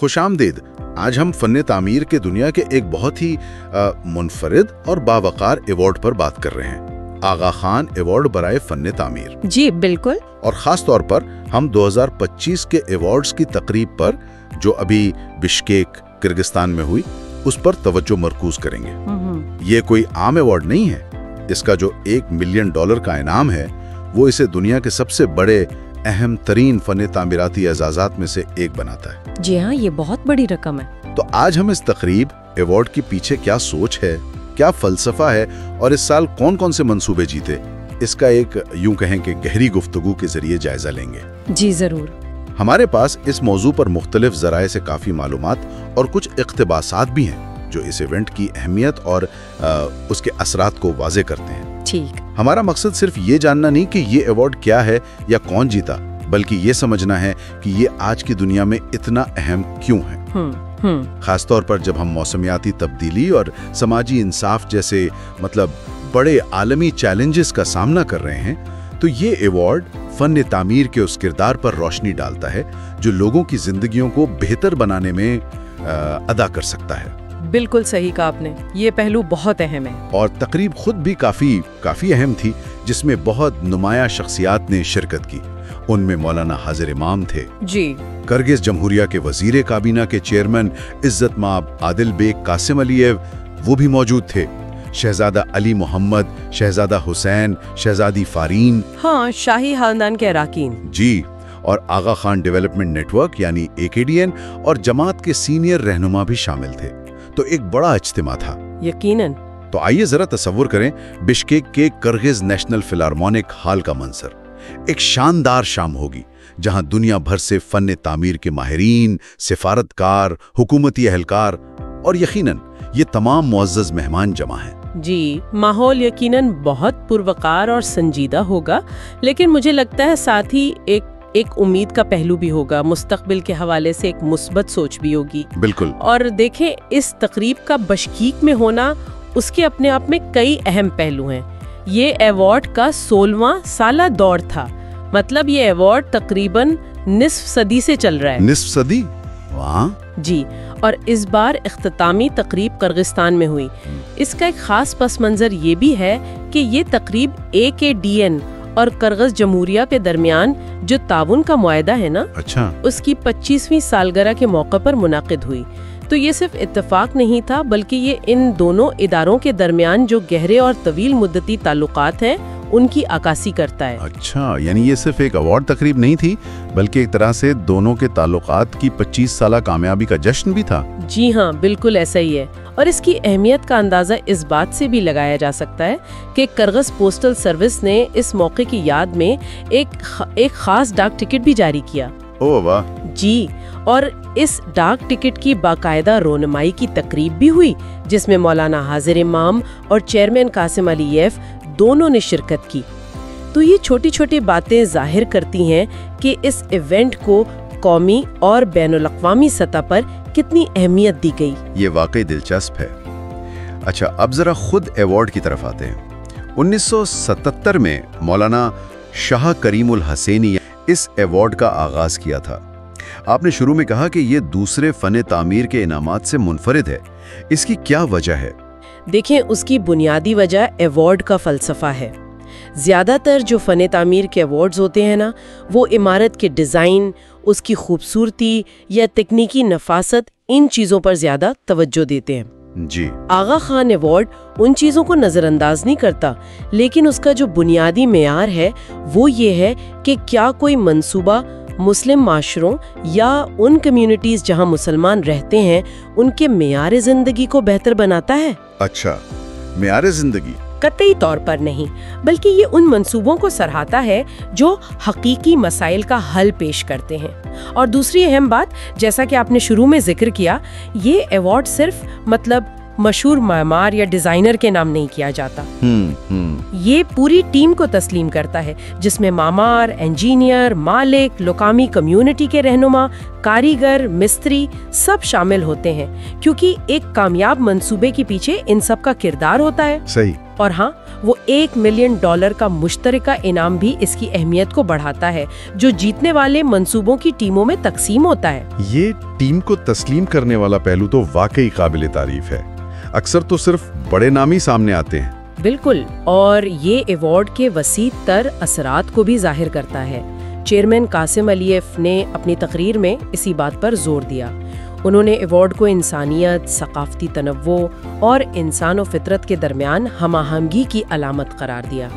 खुश आमदीद। आज हम फन तामीर के दुनिया के एक बहुत ही मुनफरिद और बावकार अवार्ड पर बात कर रहे हैं, आगा खान अवार्ड बराए फन तामीर। जी बिल्कुल। और खास तौर पर हम 2025 के अवार्ड्स की तकरीब पर, जो अभी बिश्केक किर्गिस्तान में हुई, उस पर तवज्जो मरकूज करेंगे। ये कोई आम अवार्ड नहीं है। इसका जो $1 मिलियन का इनाम है, वो इसे दुनिया के सबसे बड़े अहम तरीन फन तामीराती एजाजात में से एक बनाता है। जी हाँ, ये बहुत बड़ी रकम है। तो आज हम इस तकरीब, अवार्ड के पीछे क्या सोच है, क्या फलसफा है और इस साल कौन कौन से मंसूबे जीते, इसका एक यूं कहें कि गहरी गुफ्तगू के जरिए जायजा लेंगे। जी जरूर। हमारे पास इस मौजू पर मुख्तलिफ जराए से काफी मालूमात और कुछ इख्तिबासात भी हैं जो इस इवेंट की अहमियत और उसके असरात को वाजे करते हैं। ठीक। हमारा मकसद सिर्फ ये जानना नहीं कि ये अवार्ड क्या है या कौन जीता, बल्कि ये समझना है कि ये आज की दुनिया में इतना अहम क्यों है। खासतौर पर जब हम मौसमियाती तब्दीली और समाजी इंसाफ जैसे बड़े आलमी चैलेंजेस का सामना कर रहे हैं, तो ये अवार्ड फन तामीर के उस किरदार पर रोशनी डालता है जो लोगों की जिंदगियों को बेहतर बनाने में अदा कर सकता है। बिल्कुल सही कहा आपने, ये पहलू बहुत अहम है। और तकरीब खुद भी काफी अहम थी, जिसमें बहुत नुमाया शख्सियात ने शिरकत की। उनमें मौलाना हाजिर इमाम थे जी, किर्गिज जमहूरिया के वजीर काबीना के चेयरमैन इज्जत माब आदिल बेग कासिम अलीएव, वो भी मौजूद थे। शहजादा अली मोहम्मद, शहजादा हुसैन, शहजादी फारीन, हाँ, शाही खानदान के अराकीन जी, और आगा खान डेवलपमेंट नेटवर्क यानी AKDN और जमात के सीनियर रहनुमा भी शामिल थे। तो एक बड़ा इज्तिमा था। यकीनन। तो आइए जरा तसव्वुर करें बिश्केक के किर्गिज नेशनल फिलार्मोनिक हॉल का मंजर। एक शानदार शाम होगी जहां दुनिया भर से फन तामीर के माहिरीन, सिफारतकार, हुकूमती अहलकार और यकीनन ये तमाम मुअज़्ज़ज़ मेहमान जमा हैं। जी, माहौल यकीनन बहुत पुरवकार और संजीदा होगा, लेकिन मुझे लगता है साथ ही एक उम्मीद का पहलू भी होगा। मुस्तकबिल के हवाले से एक मुस्बत सोच भी होगी। बिल्कुल। और देखें, इस तकरीब का बिश्केक में होना, उसके अपने आप में कई अहम पहलू हैं। ये अवार्ड का 16वां साला दौर था, मतलब ये अवार्ड तकरीबन निस्फ सदी से चल रहा है। निस्फ सदी? वाह। जी, और इस बार इख्तितामी तकरीब किर्गिस्तान में हुई। इसका एक खास पस मंजर ये भी है कि ये तकरीब AKDN और किर्गिज जमहूरिया के दरमियान जो ताउन का मुआहदा है ना, अच्छा, उसकी 25वीं सालगिरह के मौके पर मुनाकिद हुई। तो ये सिर्फ इत्तेफाक नहीं था, बल्कि ये इन दोनों इदारों के दरमियान जो गहरे और तवील मुद्दती ताल्लुकात हैं, उनकी अक्कासी करता है। अच्छा, यानी ये सिर्फ एक अवार्ड तकरीब नहीं थी, बल्कि एक तरह से दोनों के ताल्लुकात की 25 साला कामयाबी का जश्न भी था। जी हाँ, बिल्कुल ऐसा ही है। और इसकी अहमियत का अंदाजा इस बात से भी लगाया जा सकता है कि किर्गिज पोस्टल सर्विस ने इस मौके की याद में एक खास डाक टिकट भी जारी किया। ओह वाह। जी, और इस डाक टिकट की बाकायदा रोनमाई की तकरीब भी हुई, जिसमें मौलाना हाजिर इमाम और चेयरमैन कासिम अलीएव दोनों ने शिरकत की। तो ये छोटी छोटी बातें जाहिर करती हैं कि इस इवेंट को कौमी और बैनुल-अक़वामी सतह पर कितनी अहमियत दी गई। ये वाकई दिलचस्प है। अच्छा, अब जरा खुद अवार्ड की तरफ आते हैं। 1977 में मौलाना शाह करीमुल हसैनी इस अवार्ड का आगाज किया था। आपने शुरू में कहा कि ये दूसरे फन तामीर के इनामात से मुनफरिद है। इसकी क्या वजह है? देखें, उसकी बुनियादी वजह अवार्ड का फलसफा है। ज्यादातर जो फन तामीर के अवार्ड्स होते हैं ना, वो इमारत के डिज़ाइन, उसकी खूबसूरती या तकनीकी नफासत, इन चीज़ों पर ज़्यादा तवज्जो देते हैं। जी। आगा खान अवार्ड उन चीज़ों को नज़रअंदाज नहीं करता, लेकिन उसका जो बुनियादी मेयार है वो ये है कि क्या कोई मंसूबा मुस्लिम माशरों या उन कम्युनिटीज़ जहाँ मुसलमान रहते हैं, उनके मेयार ज़िंदगी को बेहतर बनाता है। अच्छा, मेयार ज़िंदगी? कतई तौर पर नहीं, बल्कि ये उन मंसूबों को सराहता है जो हकीकी मसाइल का हल पेश करते हैं। और दूसरी अहम बात, जैसा कि आपने शुरू में जिक्र किया, ये अवार्ड सिर्फ मशहूर मामार या डिजाइनर के नाम नहीं किया जाता। ये पूरी टीम को तस्लीम करता है, जिसमें मामार, इंजीनियर, मालिक, लोकामी कम्युनिटी के रहनुमा, कारीगर, मिस्त्री सब शामिल होते हैं, क्योंकि एक कामयाब मंसूबे के पीछे इन सब का किरदार होता है। सही। और हाँ, वो $1 मिलियन का मुश्तरका इनाम भी इसकी अहमियत को बढ़ाता है, जो जीतने वाले मंसूबों की टीमों में तकसीम होता है। ये टीम को तस्लीम करने वाला पहलू तो वाकई काबिल तारीफ है। अक्सर तो सिर्फ बड़े नाम ही सामने आते हैं। बिल्कुल, और ये अवार्ड के वसी तर असरात को भी जाहिर करता है। चेयरमैन कासिम अलीएफ ने अपनी तकरीर में इसी बात पर जोर दिया। उन्होंने अवार्ड को इंसानियत, सकाफती तनव्वो और इंसान और फितरत के दरमियान हमाहंगी की अलामत करार दिया।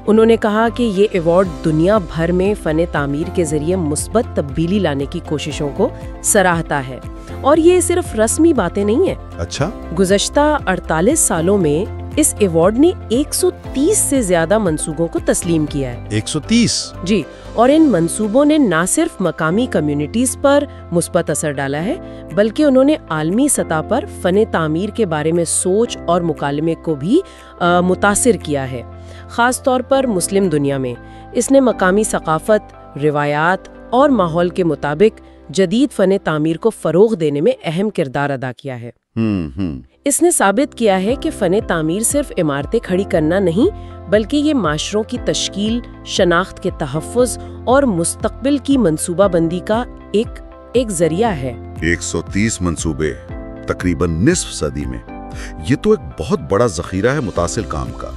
उन्होंने कहा कि ये अवार्ड दुनिया भर में फ़न तामीर के जरिए मुस्बत तब्दीली लाने की कोशिशों को सराहता है, और ये सिर्फ रस्मी बातें नहीं है। अच्छा, गुज़श्ता 48 सालों में इस अवार्ड ने 130 से ज्यादा मंसूबों को तस्लीम किया है। 130? जी, और इन मंसूबों ने न सिर्फ मकामी कम्युनिटीज पर मुस्बत असर डाला है, बल्कि उन्होंने आलमी सतह पर फ़न तामीर के बारे में सोच और मुकालमे को भी मुतासिर किया है। ख़ास तौर पर मुस्लिम दुनिया में इसने मकामी सकाफत, रिवायात और माहौल के मुताबिक जदीद फ़न तामीर को फ़रोग़ देने में अहम किरदार अदा किया है। इसने साबित किया है कि फ़न तामीर सिर्फ इमारतें खड़ी करना नहीं, बल्कि ये माशरों की तश्कील, शनाख्त के तहफ़्फ़ुज़ और मुस्तक़बिल की मंसूबाबंदी का एक ज़रिया है। 130 मंसूबे तकरीबन निस्फ सदी में, ये तो एक बहुत बड़ा ज़ख़ीरा है मुतासिल काम का।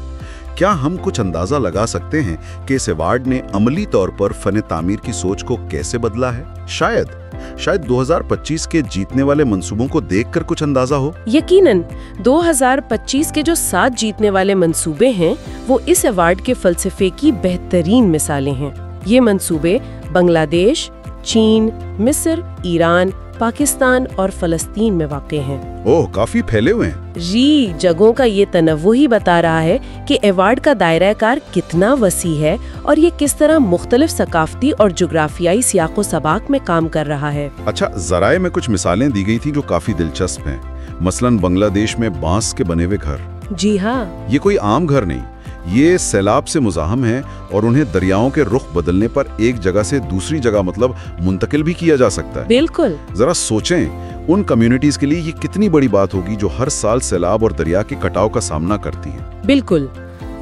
क्या हम कुछ अंदाज़ा लगा सकते हैं कि इस अवार्ड ने अमली तौर पर फ़न तामीर की सोच को कैसे बदला है? शायद 2025 के जीतने वाले मंसूबों को देखकर कुछ अंदाजा हो। यकीनन 2025 के जो 7 जीतने वाले मंसूबे हैं, वो इस अवार्ड के फ़लसफ़े की बेहतरीन मिसालें हैं। ये मंसूबे बांग्लादेश, चीन, मिस्र, ईरान, पाकिस्तान और फ़लस्तीन में वाक़े हैं। ओह, काफी फैले हुए हैं। जी, जगहों का ये तनव्वु ही बता रहा है कि अवार्ड का दायरा कार कितना वसी है और ये किस तरह मुख्तलिफ सकाफती और जुग्राफियाई सियाक़ो सबाक में काम कर रहा है। अच्छा, ज़राए में कुछ मिसालें दी गई थी जो काफी दिलचस्प हैं। मसलन बांग्लादेश में बांस के बने हुए घर। जी हाँ, ये कोई आम घर नहीं, ये सैलाब से मुज़ाहम है और उन्हें दरियाओं के रुख बदलने पर एक जगह से दूसरी जगह मतलब मुंतकिल भी किया जा सकता है। बिल्कुल। जरा सोचें, उन कम्युनिटीज के लिए ये कितनी बड़ी बात होगी जो हर साल सैलाब और दरिया के कटाव का सामना करती हैं। बिल्कुल,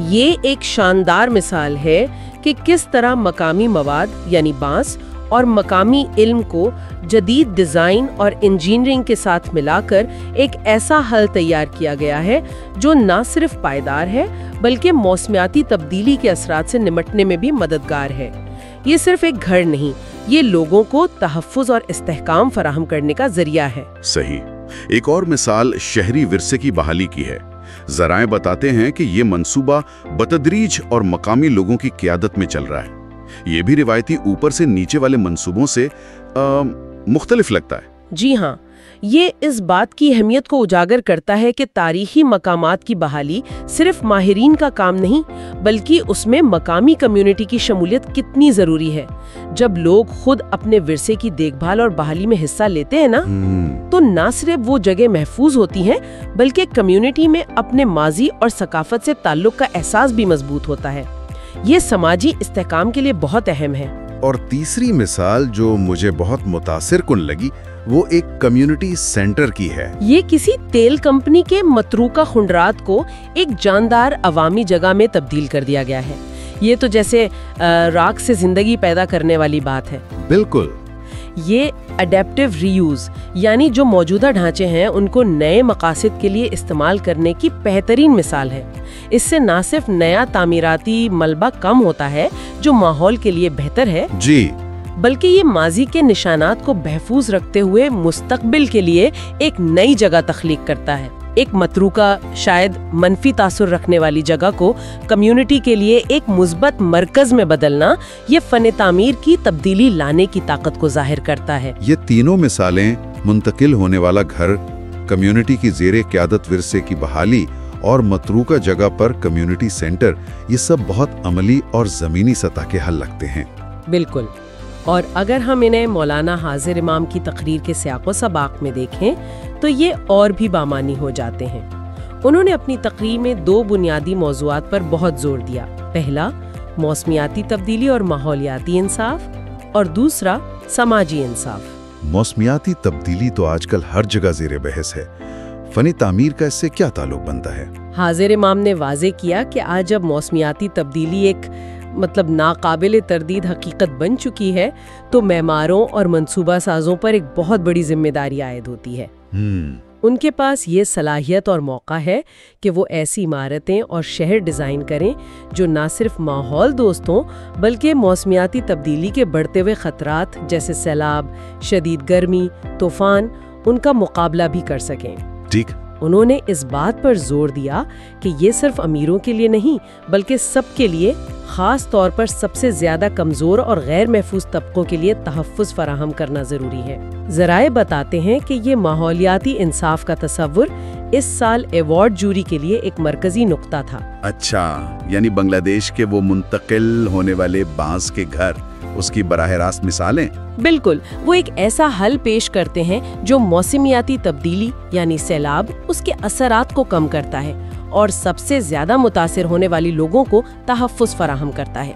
ये एक शानदार मिसाल है कि किस तरह मकामी मवाद यानी बांस और मकामी इल्म को जदीद डिज़ाइन और इंजीनियरिंग के साथ मिलाकर एक ऐसा हल तैयार किया गया है जो न सिर्फ पायदार है, बल्कि मौसमियाती तब्दीली के असरात से निपटने में भी मददगार है। ये सिर्फ एक घर नहीं, ये लोगों को तहफ़्फ़ुज़ और इस्तेहकाम फराहम करने का जरिया है। सही। एक और मिसाल शहरी विरसे की बहाली की है। ज़राए बताते हैं कि ये मंसूबा बतदरीज और मकामी लोगों की क़ियादत में चल रहा है। ये भी रिवायती ऊपर से नीचे वाले मंसूबों से मुख्तलिफ लगता है। जी हाँ, ये इस बात की अहमियत को उजागर करता है कि तारीखी मकामात की बहाली सिर्फ माहिरीन का काम नहीं, बल्कि उसमें मकामी कम्युनिटी की शमूलियत कितनी ज़रूरी है। जब लोग खुद अपने विरसे की देखभाल और बहाली में हिस्सा लेते हैं ना, तो न सिर्फ वो जगह महफूज होती हैं, बल्कि कम्युनिटी में अपने माजी और सकाफत से ताल्लुक का एहसास भी मजबूत होता है। ये समाजी इस्तेहकाम के लिए बहुत अहम है। और तीसरी मिसाल जो मुझे बहुत मुतासिर कुन लगी, वो एक कम्युनिटी सेंटर की है। ये किसी तेल कंपनी के मतरूका खुंडरात को एक जानदार अवामी जगह में तब्दील कर दिया गया है। ये तो जैसे राख से जिंदगी पैदा करने वाली बात है। बिल्कुल। ये अडेप्टिव रीयूज यानी जो मौजूदा ढांचे हैं उनको नए मकासद के लिए इस्तेमाल करने की बेहतरीन मिसाल है। इससे न सिर्फ नया तामीराती मलबा कम होता है जो माहौल के लिए बेहतर है जी, बल्कि ये माजी के निशानात को महफूज रखते हुए मुस्तकबिल के लिए एक नई जगह तख्लीक करता है। एक मतरूका शायद मनफी तासुर रखने वाली जगह को कम्युनिटी के लिए एक मुस्बत मरकज में बदलना, ये फन तामीर की तब्दीली लाने की ताकत को जाहिर करता है। ये तीनों मिसालें, मुंतकिल होने वाला घर, कम्युनिटी की ज़ेरे क़यादत विरसे की बहाली और मतरूका जगह पर कम्युनिटी सेंटर, ये सब बहुत अमली और ज़मीनी सतह के हल लगते हैं। बिल्कुल। और अगर हम इन्हें मौलाना हाजिर इमाम की तकरीर के सियाक़ो सबाक में देखें तो ये और भी बामानी हो जाते हैं। उन्होंने अपनी तकरीर में 2 बुनियादी मौज़ूआत पर बहुत जोर दिया। पहला, मौसमियाती तब्दीली और माहौलियाती इंसाफ, और दूसरा, समाजी इंसाफ। मौसमियाती तब्दीली तो आजकल हर जगह ज़ेरे बहस है। फ़नी तामीर का इससे क्या ताल्लुक बनता है? हाजिर इमाम ने वाज़े किया कि आज जब मौसमियाती तब्दीली एक नाकाबिल तर्दीद हकीकत बन चुकी है, तो मेमारों और मंसूबा साजों पर एक बहुत बड़ी जिम्मेदारी आयद होती है। उनके पास ये सलाहियत और मौका है कि वो ऐसी इमारतें और शहर डिज़ाइन करें जो ना सिर्फ माहौल दोस्त हों, बल्कि मौसमियाती तब्दीली के बढ़ते हुए ख़तरात जैसे सैलाब, शदीद गर्मी, तूफ़ान, उनका मुकाबला भी कर सकें। ठीक। उन्होंने इस बात पर जोर दिया कि ये सिर्फ अमीरों के लिए नहीं, बल्कि सबके लिए, ख़ास तौर पर सबसे ज़्यादा कमज़ोर और गैर महफूज तबकों के लिए तहफ़्फ़ुज़ फराहम करना ज़रूरी है। ज़राए बताते हैं कि ये माहौलियाती इंसाफ का तसव्वुर इस साल अवार्ड जूरी के लिए एक मरकज़ी नुक्ता था। अच्छा, यानी बांग्लादेश के वो मुंतकिल होने वाले बांस के घर, उसकी बराह रास्त मिसालें। बिल्कुल, वो एक ऐसा हल पेश करते हैं जो मौसमियाती तब्दीली यानी सैलाब, उसके असरात को कम करता है और सबसे ज्यादा मुतासिर होने वाली लोगों को तहफ़्फ़ुज़ फराहम करता है।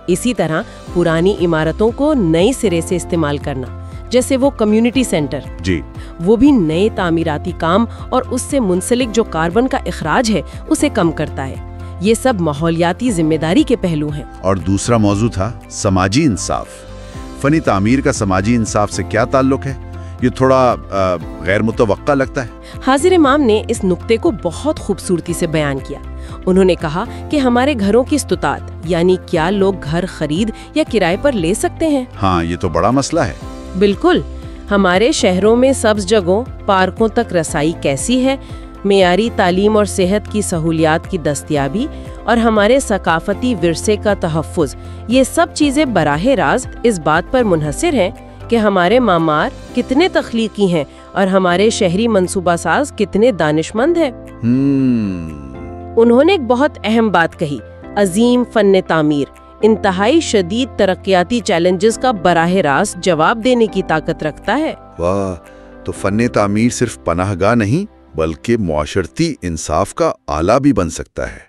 इसी तरह पुरानी इमारतों को नए सिरे से इस्तेमाल करना, जैसे वो कम्युनिटी सेंटर जी, वो भी नए तामीराती काम और उससे मुंसलिक जो कार्बन का इखराज है उसे कम करता है। ये सब माहौलियाती जिम्मेदारी के पहलू हैं। और दूसरा मौजू था समाजी इंसाफ। फनी तामीर का समाजी इंसाफ से क्या ताल्लुक है? ये थोड़ा गैर मुतवक्का लगता है। हाजिर इमाम ने इस नुक्ते को बहुत खूबसूरती से बयान किया। उन्होंने कहा कि हमारे घरों की इस्तुतात, यानी क्या लोग घर खरीद या किराए पर ले सकते हैं? हाँ, ये तो बड़ा मसला है। बिल्कुल। हमारे शहरों में सब्ज जगहों, पार्कों तक रसाई कैसी है, मेयारी तालीम और सेहत की सहूलियात की दस्तयाबी और हमारे सकाफती विरसे का तहफ़्फ़ुज़, ये सब चीज़ें बराह रास्त इस बात पर मुनहसिर हैं कि हमारे मामार कितने तख्लीकी हैं और हमारे शहरी मंसूबा साज कितने दानिशमंद हैं। उन्होंने एक बहुत अहम बात कही, अजीम फ़न तामीर इंतहाई शदीद तरक्याती चैलेंजेस का बराह रास्त जवाब देने की ताकत रखता है। वाह, तो फ़न तामीर सिर्फ पनाहगाह नहीं बल्कि मुआशरती इंसाफ का आला भी बन सकता है।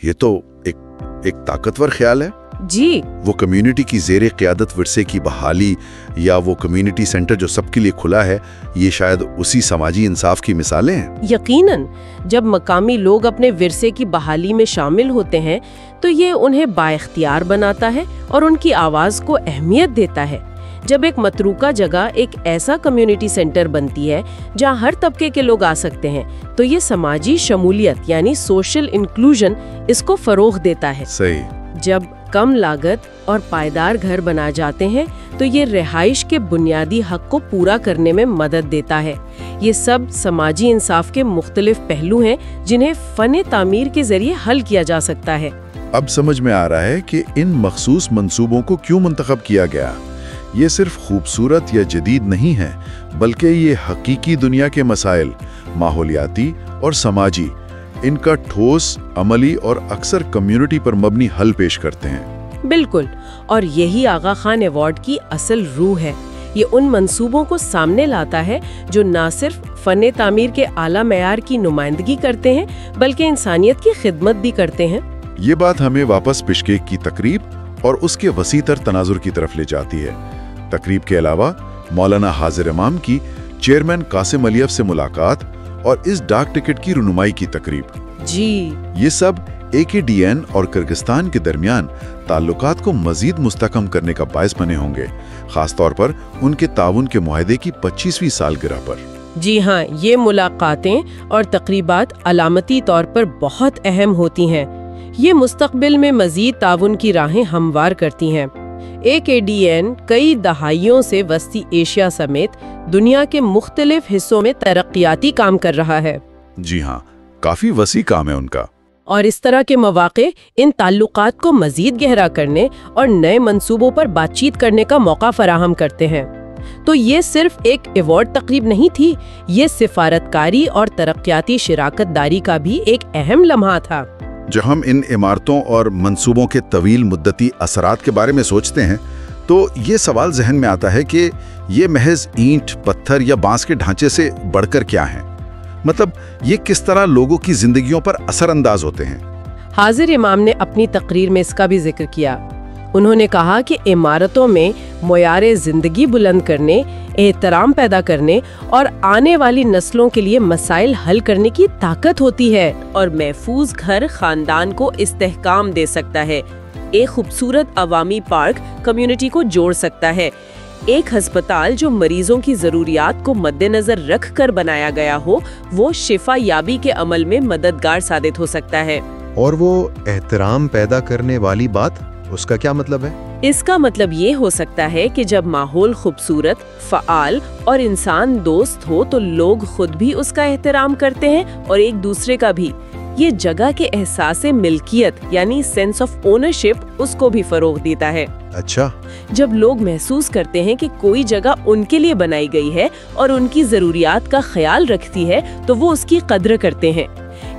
ये तो एक ताकतवर ख्याल है जी। वो कम्युनिटी की ज़ेरे क़यादत विरसे की बहाली या वो कम्युनिटी सेंटर जो सबके लिए खुला है, ये शायद उसी समाजी इंसाफ की मिसालें हैं। यकीनन, जब मकामी लोग अपने विरसे की बहाली में शामिल होते हैं तो ये उन्हें बाइख्तियार बनाता है और उनकी आवाज़ को अहमियत देता है। जब एक मतरूका जगह एक ऐसा कम्युनिटी सेंटर बनती है जहां हर तबके के लोग आ सकते हैं, तो ये समाजी शमूलियत यानी सोशल इंक्लूजन इसको फरोग देता है। सही। जब कम लागत और पायदार घर बना जाते हैं तो ये रिहाइश के बुनियादी हक को पूरा करने में मदद देता है। ये सब समाजी इंसाफ के मुख्तलिफ पहलू हैं जिन्हें फ़न तामीर के जरिए हल किया जा सकता है। अब समझ में आ रहा है कि इन मखसूस मंसूबों को क्यों मुंतखब किया गया। ये सिर्फ खूबसूरत या जदीद नहीं है, बल्कि ये हकीकी दुनिया के मसाइल, माहौलियाती और समाजी, इनका ठोस, अमली और अक्सर कम्युनिटी पर मबनी हल पेश करते हैं। बिल्कुल, और यही आगा खान अवार्ड की असल रूह है। ये उन मंसूबों को सामने लाता है जो ना सिर्फ फ़न तामीर के आला मेयार की नुमाइंदगी करते हैं, बल्कि इंसानियत की खिदमत भी करते हैं। ये बात हमें वापस बिश्केक की तकरीब और उसके वसीतर तनाजुर की तरफ ले जाती है। तकरीब के अलावा मौलाना हाजिर इमाम की चेयरमैन कासिम अलियव से मुलाकात और इस डाक टिकट की रुनुमाई की तकरीब जी, ये सब AKDN और किर्गिस्तान के दरमियान ताल्लुकात को मजीद मुस्तकम करने का बायस बने होंगे, खास तौर पर उनके ताउन के मुआहदे की 25वीं सालगिरह पर। जी हाँ, ये मुलाकातें और तकरीबात अलामती तौर पर बहुत अहम होती हैं। ये मुस्तकबिल में मजीद ताउन की राहें हमवार करती हैं। AKDN कई दहाइयों से वस्ती एशिया समेत दुनिया के मुख्तलिफ हिस्सों में तरक्याती काम कर रहा है। जी हाँ, काफी वसी काम है उनका। और इस तरह के मौक़े इन ताल्लुकात को मजीद गहरा करने और नए मंसूबों पर बातचीत करने का मौका फराहम करते हैं। तो ये सिर्फ एक अवार्ड तकरीब नहीं थी, ये सिफारतकारी और तरक्याती शिराकतदारी का भी एक अहम लम्हा था। जब हम इन इमारतों और मंसूबों के तवील मुद्दती असरात के बारे में सोचते हैं तो ये सवाल जहन में आता है कि ये महज ईंट, पत्थर या बांस के ढांचे से बढ़कर क्या है। मतलब ये किस तरह लोगों की जिंदगियों पर असर अंदाज होते हैं। हाजिर इमाम ने अपनी तकरीर में इसका भी जिक्र किया। انہوں نے کہا کہ عمارتوں میں معیار زندگی بلند کرنے، احترام پیدا کرنے اور آنے والی نسلوں کے لیے مسائل حل کرنے کی طاقت ہوتی ہے، اور محفوظ گھر خاندان کو استحکام دے سکتا ہے۔ ایک خوبصورت عوامی پارک کمیونٹی کو جوڑ سکتا ہے۔ ایک ہسپتال جو مریضوں کی ضروریات کو مد نظر رکھ کر بنایا گیا ہو، وہ شفا یابی کے عمل میں مددگار ثابت ہو سکتا ہے۔ اور وہ احترام پیدا کرنے والی بات، اس کا کیا مطلب ہے؟ اس کا مطلب یہ ہو سکتا ہے کہ جب ماحول خوبصورت، فعال اور انسان دوست ہو تو لوگ خود بھی اس کا احترام کرتے ہیں اور ایک دوسرے کا بھی۔ یہ جگہ کے احساس ملکیت یعنی سینس آف اونرشپ اس کو بھی فروغ دیتا ہے۔ اچھا، جب لوگ محسوس کرتے ہیں کہ کوئی جگہ ان کے لیے بنائی گئی ہے اور ان کی ضروریات کا خیال رکھتی ہے تو وہ اس کی قدر کرتے ہیں۔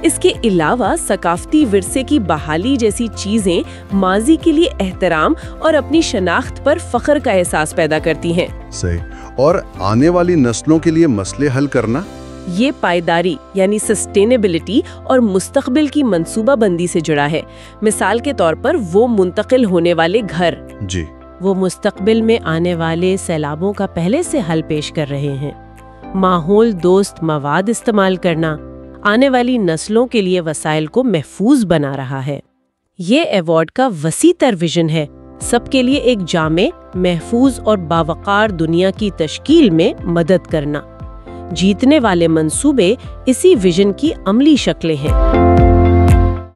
اس کے علاوہ ثقافتی ورثے کی بحالی جیسی چیزیں ماضی کے لیے احترام اور اپنی شناخت پر فخر کا احساس پیدا کرتی ہیں۔ صحیح۔ اور آنے والی نسلوں کے لیے مسئلے حل کرنا، یہ پائیداری یعنی سسٹینیبلٹی اور مستقبل کی منصوبہ بندی سے جڑا ہے۔ مثال کے طور پر وہ منتقل ہونے والے گھر، جی، وہ مستقبل میں آنے والے سیلابوں کا پہلے سے حل پیش کر رہے ہیں۔ ماحول دوست مواد استعمال کرنا آنے والی نسلوں کے لیے وسائل کو محفوظ بنا رہا ہے۔ یہ ایوارڈ کا وسیع تر ویژن ہے، سب کے لیے ایک جامع، محفوظ اور باوقار دنیا کی تشکیل میں مدد کرنا۔ جیتنے والے منصوبے اسی ویژن کی عملی شکلیں ہیں۔